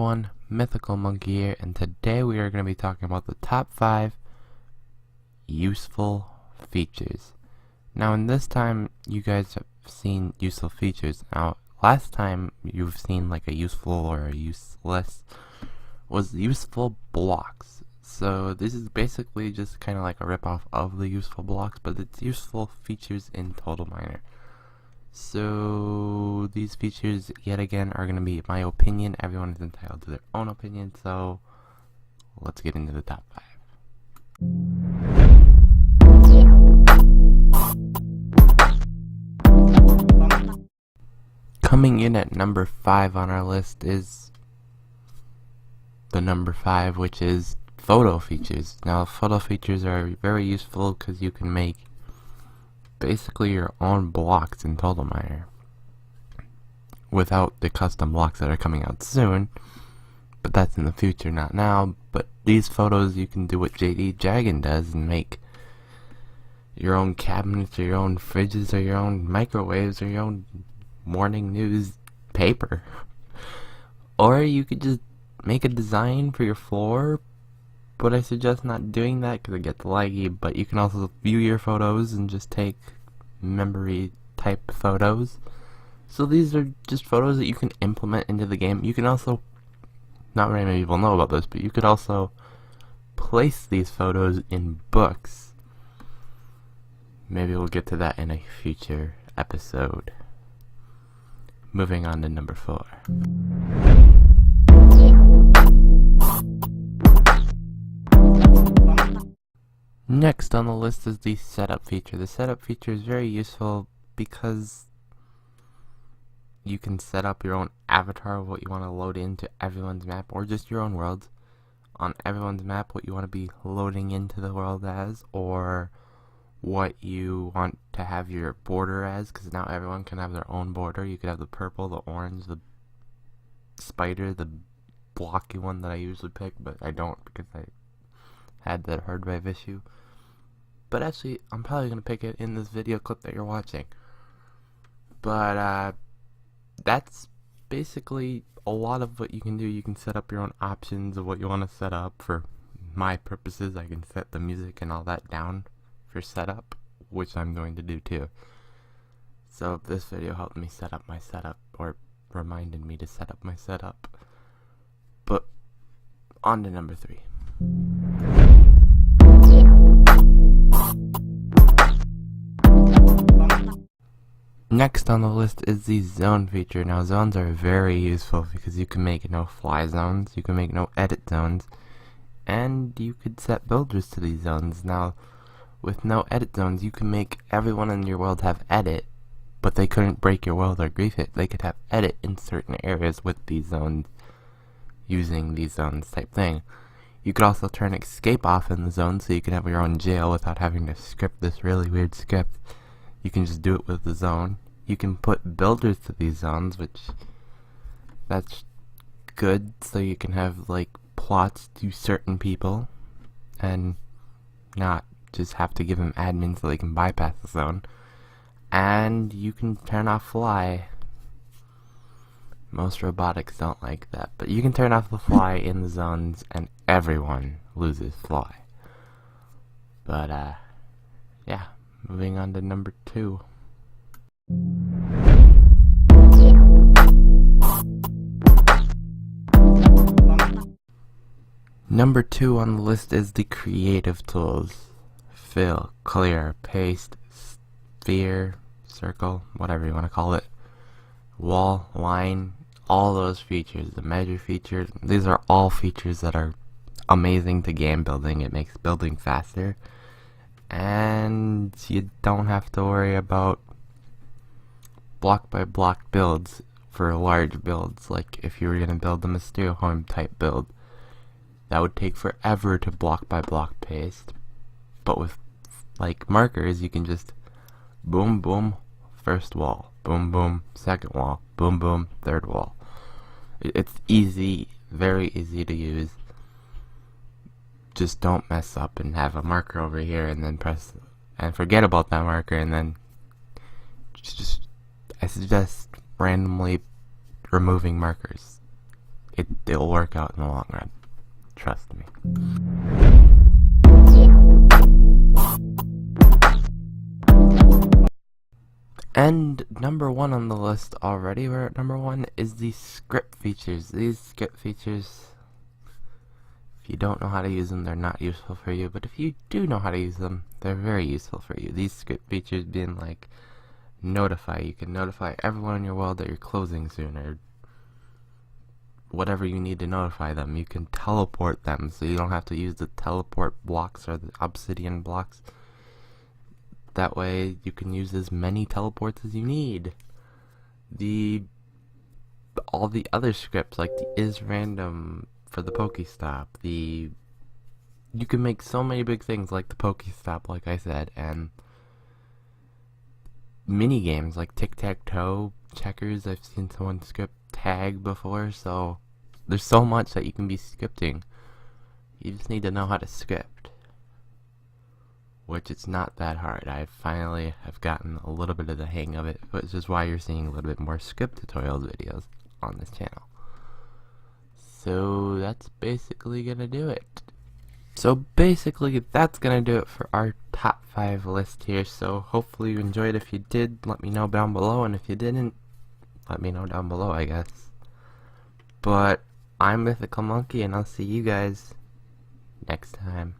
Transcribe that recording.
everyone, Mythical Monkey here, and today we are going to be talking about the top 5 useful features. Now in this time, you guys have seen useful features. Now, last time you've seen like a useful or a useless was useful blocks. So this is basically just kind of like a ripoff of the useful blocks, but it's useful features in TotalMiner. So these features, yet again, are going to be my opinion. Everyone is entitled to their own opinion, so let's get into the top 5. Coming in at number 5 on our list is the number 5, which is photo features. Now, photo features are very useful because you can make basically your own blocks in TotalMiner without the custom blocks that are coming out soon, but that's in the future, not now. But these photos, you can do what JD Dragon does and make your own cabinets or your own fridges or your own microwaves or your own morning news paper. Or you could just make a design for your floor, but I suggest not doing that because it gets laggy. But you can also view your photos and just take memory type photos. So these are just photos that you can implement into the game. You can also, not very many people know about this, but you could also place these photos in books. Maybe we'll get to that in a future episode. Moving on to number 4. Next on the list is the setup feature. The setup feature is very useful because you can set up your own avatar of what you want to load into everyone's map, or just your own world on everyone's map, what you want to be loading into the world as, or what you want to have your border as, because now everyone can have their own border. You could have the purple, the orange, the spider, the blocky one that I usually pick, but I don't because I had that hard drive issue. But actually, I'm probably going to pick it in this video clip that you're watching. But that's basically a lot of what you can do. You can set up your own options of what you want to set up. For my purposes, I can set the music and all that down for setup, which I'm going to do too. So this video helped me set up my setup, or reminded me to set up my setup. But on to number 3. Next on the list is the zone feature. Now, zones are very useful because you can make no fly zones, you can make no edit zones, and you could set builders to these zones. Now, with no edit zones, you can make everyone in your world have edit, but they couldn't break your world or grief it. They could have edit in certain areas with these zones, using these zones type thing. You could also turn escape off in the zone, so you can have your own jail without having to script this really weird script. You can just do it with the zone. You can put builders to these zones, which that's good, so you can have like plots to certain people and not just have to give them admin so they can bypass the zone. And you can turn off fly. Most robotics don't like that, but you can turn off the fly in the zones and everyone loses fly. But yeah, moving on to number 2. Number 2 on the list is the creative tools. Fill, clear, paste, sphere, circle, whatever you want to call it, wall, line, all those features, the measure features. These are all features that are amazing to game building. It makes building faster, and you don't have to worry about block by block builds for large builds. Like if you were going to build a Mysterio home type build, that would take forever to block by block paste. But with like markers, you can just boom boom first wall, boom boom second wall, boom boom third wall. It's easy, very easy to use. Just don't mess up and have a marker over here and then press and forget about that marker, and then just I suggest randomly removing markers. it'll work out in the long run. Trust me. And number one on the list already, we're at number one, is the script features. These script features, if you don't know how to use them, they're not useful for you. But if you do know how to use them, they're very useful for you. These script features being like notify. You can notify everyone in your world that you're closing soon, or whatever you need to notify them. You can teleport them, so you don't have to use the teleport blocks or the obsidian blocks. That way you can use as many teleports as you need. All the other scripts, like the is random for the Pokestop, you can make so many big things like the Pokestop, like I said, and mini games like tic-tac-toe, checkers. I've seen someone script tag before, so there's so much that you can be scripting. You just need to know how to script, which it's not that hard. I finally have gotten a little bit of the hang of it, which is why you're seeing a little bit more script tutorials videos on this channel. So that's basically gonna do it. So basically that's gonna do it for our top 5 list here. So hopefully you enjoyed. If you did, let me know down below, and if you didn't, let me know down below, I guess. But I'm Mythical Monkey, and I'll see you guys next time.